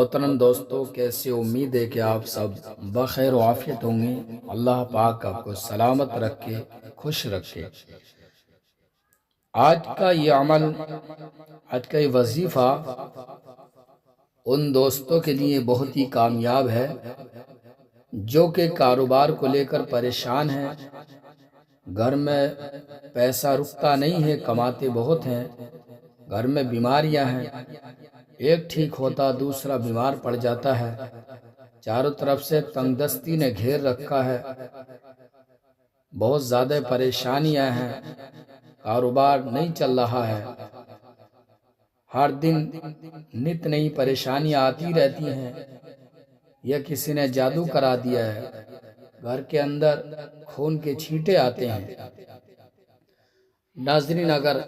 मोहतरम दोस्तों, कैसे उम्मीद है कि आप सब बखैर व आफियत होंगे। अल्लाह पाक आपको सलामत रखे, खुश रखे। आज का ये अमल, आज का ये वजीफ़ा उन दोस्तों के लिए बहुत ही कामयाब है जो कि कारोबार को लेकर परेशान हैं। घर में पैसा रुकता नहीं है, कमाते बहुत हैं, घर में बीमारियां हैं, एक ठीक होता दूसरा बीमार पड़ जाता है, चारों तरफ से तंगदस्ती ने घेर रखा है, बहुत ज़्यादा परेशानियां हैं, कारोबार नहीं चल रहा है, हर दिन नित नई परेशानियां आती रहती हैं। यह किसी ने जादू करा दिया है, घर के अंदर खून के छींटे आते हैं। नाज़रीन, अगर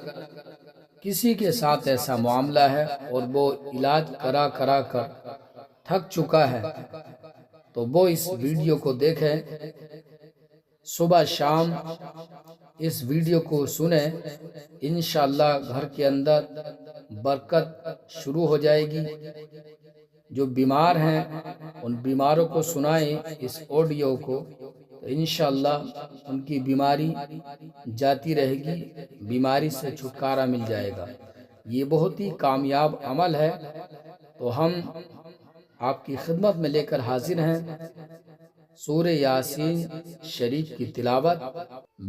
किसी के साथ ऐसा मामला है और वो इलाज करा करा कर थक चुका है तो वो इस वीडियो को देखें, सुबह शाम इस वीडियो को सुने। इंशाअल्लाह घर के अंदर बरकत शुरू हो जाएगी। जो बीमार हैं उन बीमारों को सुनाएं इस ऑडियो को, तो इंशाअल्लाह उनकी बीमारी जाती रहेगी, बीमारी से छुटकारा मिल जाएगा। ये बहुत ही कामयाब अमल है, तो हम आपकी खिदमत में लेकर हाजिर हैं सूरे यासीन शरीफ की तिलावत।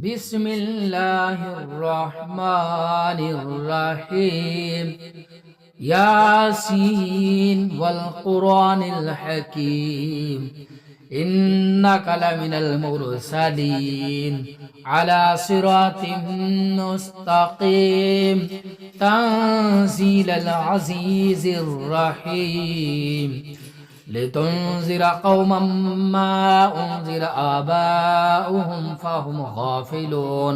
बिस्मिल्लाहिर्रहमानिर्रहीम। यासीन वल कुरानिल हकीम। इन्नका लमिनल मुरसलीन अला सिरातिम मुस्तकीम। तंजीलल अज़ीज़िर रहीम। लितुन्ज़िर कौमम मा उन्ज़िर आबाउहुम फहुम गाफिलून।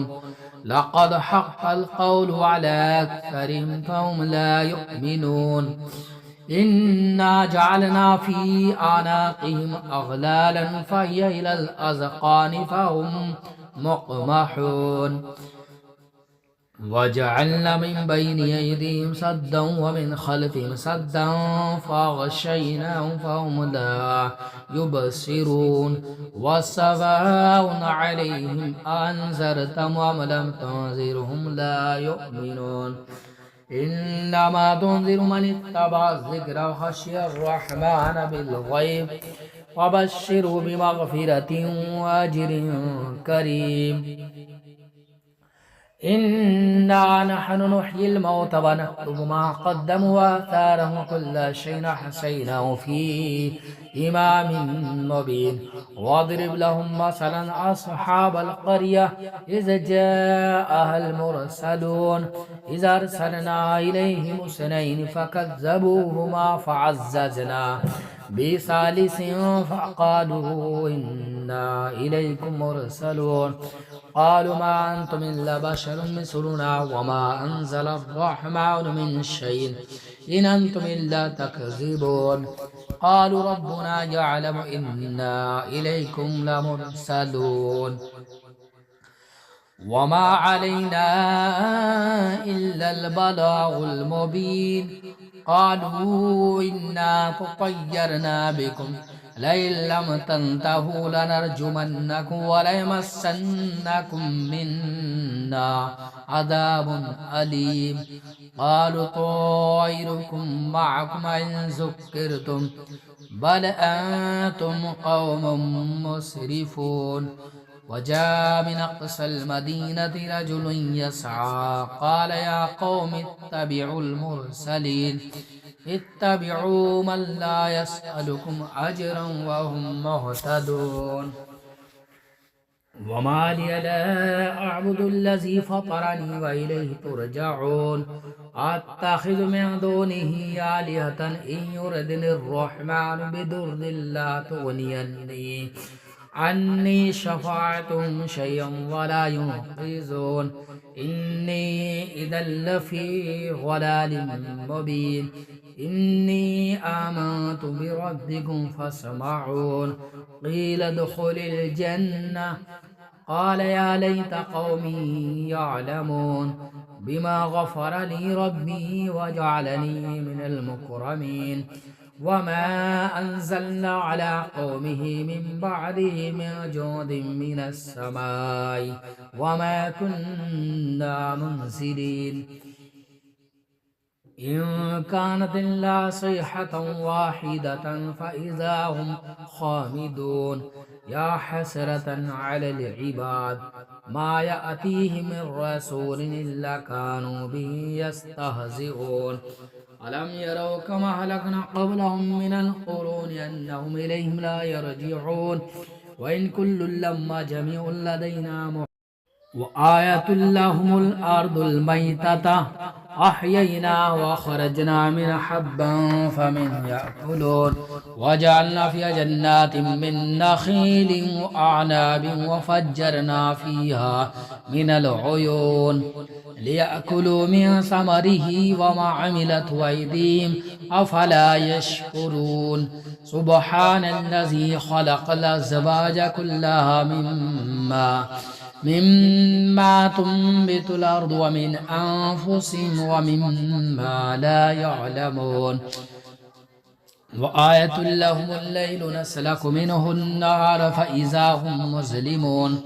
लक़द हक़्क़ल क़ौलु अला अक्सरिहिम फहुम ला युमिनून। इन्ना जअलना फ़ी अनाक़िहिम अग़लालन फ़हिय इलल अज़क़ानि फ़हुम मुक़महून। वजअलना मिन बैनि अयदीहिम सद्दन व मिन खल्फ़िहिम सद्दन फ़अग़शयनाहुम फ़हुम ला युबसिरून। वसवाउन अलैहिम अअन्ज़रतहुम अम लम तुन्ज़िरहुम ला युमिनून। इन्नमा तुन्ज़िरु मन इत्तबअ ज़िक्र व ख़शिय अर्रहमान बिलग़ैब फ़बश्शिरहु बिमग़फ़िरतिन व अज्रिन करीम। इन्ना नहनु नुह्यिल मौता व नक्तुबु मा क़द्दमू व आथारहुम व कुल्ला शैइन अहसैनाहु फ़ी इमामिन मुबीन। वज़रिब लहुम मसलन अस्हाबल क़र्यह इज़ जाअहल मुरसलून। इज़ अरसलना इलैहिम इस्नैनि फ़कज़्ज़बूहुमा फ़अज़्ज़ज़ना बिसालिसिन फ़क़ालू इन्ना इलैकुम मुरसलून। क़ालू मा अंतुम इल्ला बशरुम मिस्लुना व मा अंज़ल अर्रहमानु मिन शैइन इन अंतुम इल्ला तकज़िबून। क़ालू रब्बुना यअलमु इन्ना इलैकुम लमुरसलून व मा अलैना इल्लल बलागुल मुबीन। क़ालू इन्ना तत्तय्यरना बिकुम लइन लम तंतहू लनरजुमन्नकुम व लयमस्सन्नकुम मिन्ना अज़ाबुन अलीम। क़ालू ताइरुकुम मअकुम इन ज़ुक्किरतुम बल अंतुम क़ौमुम मुस्रिफून। वजाअ मिन अक़सल मदीनति रजुलुन यसअ क़ाल या क़ौमि इत्तबिउल मुरसलीन। इत्तबिउ मन ला यसअलुकुम अजरन व हुम मुहतदून। वमा लिय ला अअबुदुल्लज़ी फ़तरनी व इलैहि तुरजऊन। अत्तख़िज़ु मिन दूनिही आलिहतन इन युरिदनिर्रहमानु बिदुर्रिन ला अन्नी शफ़ाअतुहुम शैअन व ला युनक़िज़ून। इन्नी इज़न लफ़ी ज़लालिम मुबीन। इन्नी आमनतु बिरब्बिकुम फ़स्मऊन। क़ील उद्ख़ुलिल जन्नह क़ाल या लैत क़ौमी यअलमून बिमा ग़फ़र ली रब्बी व जअलनी मिनल मुकरमीन। وما أنزلنا على قومه من بعده من جند من السماء وما كنا منزلين إن كانت إلا صيحة واحدة فإذا هم خامدون يا حسرة على العباد ما يأتيهم من رسول إلا كانوا به يستهزئون ألم يروا كما أهلكنا قبلهم من القرون أنهم إليهم لا يرجعون وإن كل لما جميع لدينا وآية لهم الأرض الميتة أحيينا وخرجنا من حبا فمنه يأكلون وجعلنا فيها جنات من نخيل وأعناب وفجرنا فيها من العيون ليأكلوا من ثمره وما عملت أيديهم أفلا يشكرون سبحان الذي خلق الأزواج كلها مما تنبت الأرض ومن أنفسهم ومما لا يعلمون وآية لهم الليل نسلك منه النهار فإذا هم مظلمون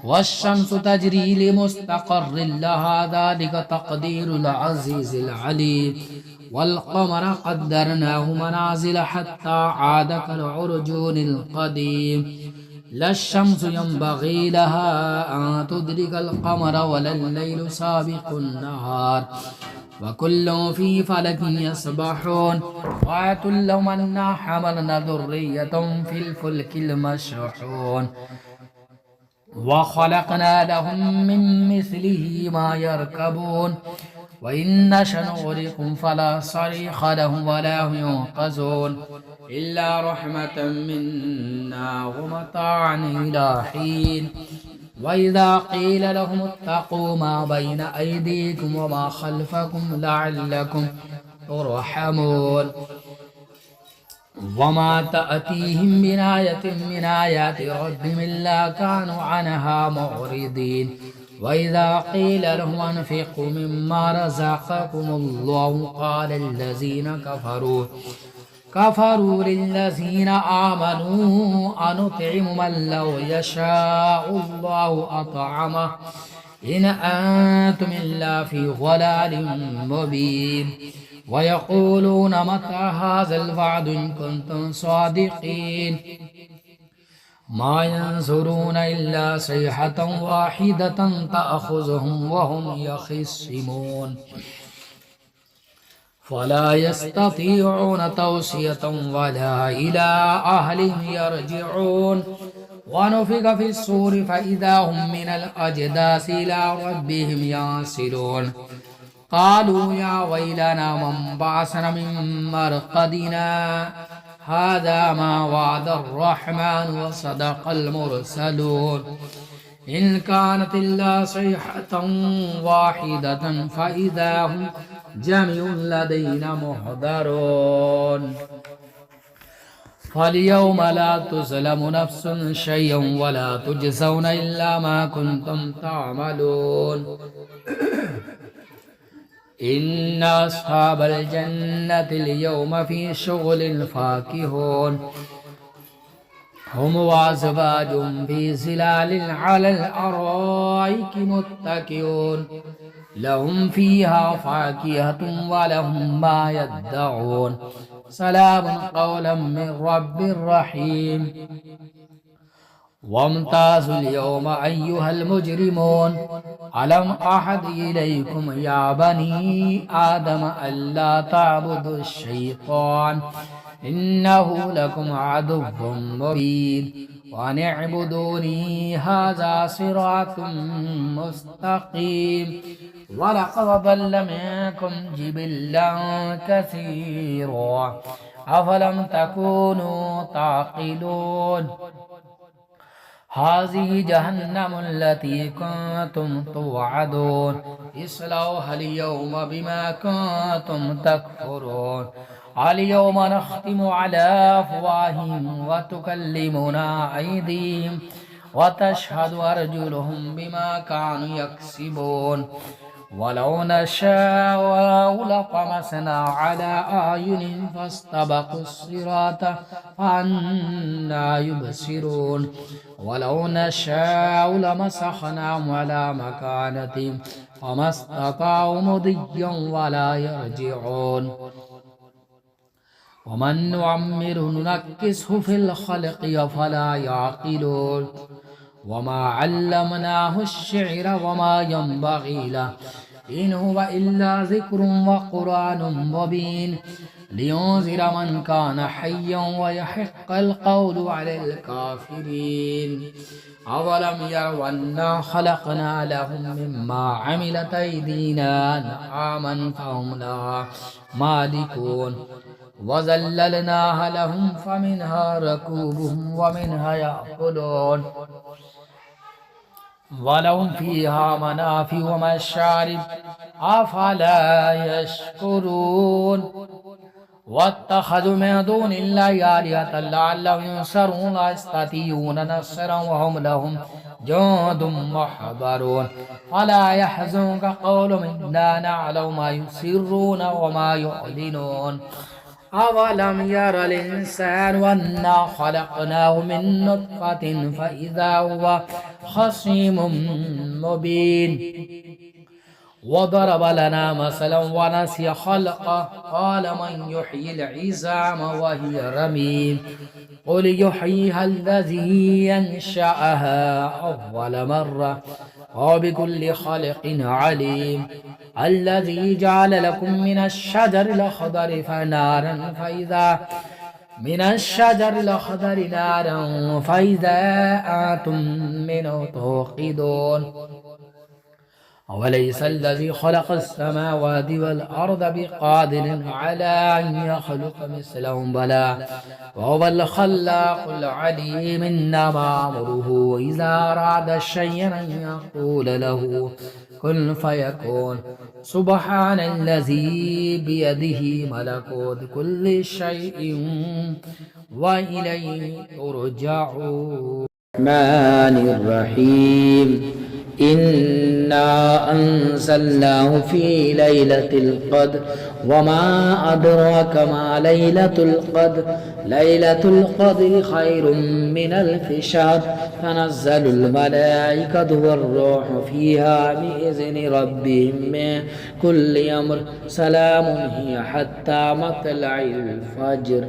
والشمس تجري لمستقر لها ذلك تقدير العزيز العليم والقمر قدرناه منازل حتى عاد كالعرجون القديم لا الشمس ينبغي لها أن تدرك القمر ولا الليل سابق النهار وكل في فلك يسبحون وآية لهم أنا حملنا ذرية في الفلك المشحون وخلقنا لهم من مثله ما يركبون وإن نشأ نغرقهم فلا صريخ لهم ولا هم ينقذون إلا رحمة منا ومتاعا إلى حين وإذا قيل لهم اتقوا ما بين أيديكم وما خلفكم لعلكم ترحمون وما تأتيهم من آية من آيات ربهم إلا كانوا عنها معرضين وإذا قيل لهم أنفقوا مما رزقكم الله قال الذين كفروا للذين آمنوا أنطعم من لو يشاء الله أطعمه إن أنتم إلا في ضلال مبين ويقولون متى هذا الوعد إن كنتم صادقين ما ينظرون إلا صيحة واحدة تأخذهم وهم يخصمون فلا يستطيعون توصية ولا إلى أهلهم يرجعون ونفخ في الصور فإذا هم من الأجداث إلى ربهم ينسلون قالوا يا ويلنا من بعثنا من مرقدنا هذا ما وعد الرحمن وصدق المرسلون إن كانت إلا صيحة واحدة فإذا هم جميع لدينا محضرون فاليوم لا تظلم نفس شيئا ولا تجزون إلا ما كنتم تعملون إن أصحاب الجنة اليوم في شغل فاكهون هم وأزواجهم في ظلال على الأرائك متكئون لهم فيها فاكهة ولهم ما يدعون سلام قولا من رب رحيم وامتازوا اليوم أيها المجرمون ألم أحد إليكم يا بني آدم ألا تعبدوا الشيطان إنه لكم عدو مبين وأن اعبدوني هذا صراط مستقيم ولقد ضل منكم جبلا كثيرا أفلم تكونوا تعقلون هذه جهنم التي كنتم توعدون اصلوها اليوم بما كنتم تكفرون اليوم نختم على أفواههم وتكلمنا أيديهم وتشهد أرجلهم بما كانوا يكسبون ولو نشاء لطمسنا على أعينهم فاستبقوا الصراط فأنى يبصرون ولو نشاء لمسخناهم على مكانتهم فما استطاعوا مضيا ولا يرجعون ومن نعمر ننكسه في الخلق أفلا يعقلون وما علمناه الشعر وما ينبغي له إن هو إلا ذكر وقرآن مبين لينذر من كان حيا ويحق القول على الكافرين أولم يروا أنا خلقنا لهم مما عملت أيدينا أنعاما فهم لها مالكون وذللناها لهم فمنها ركوبهم ومنها يأكلون ولهم فيها منافع ومشارب أفلا يشكرون واتخذوا من دون الله آلهة لعلهم ينصرون لا يستطيعون نصرا وهم لهم جند محضرون ولا يحزنك قولهم إنا نعلم ما يسرون وما يعلنون أولم ير الإنسان أنا خلقناه من نطفة فإذا هو خصيم مبين وضرب لنا مثلا ونسي خلقه قال من يحيي العظام وهي رميم قل يحييها الذي ينشأها أول مرة وبكل خلق عليم الذي جعل لكم من الشجر الأخضر نارا فإذا أنتم منه توقدون أوليس الذي خلق السماوات والأرض بقادر على أن يخلق مثلهم بلى وهو الخلاق العليم إنما أمره إذا أراد شيئا أن يقول له كن فيكون سبحان الذي بيده ملكوت كل شيء وإليه ترجعون الرحمن الرحيم إنا أنزلناه في ليلة القدر وما أدراك ما ليلة القدر ليلة القدر خير من ألف شهر تنزل الملائكة والروح فيها بإذن ربهم من كل أمر سلام هي حتى مطلع الفجر.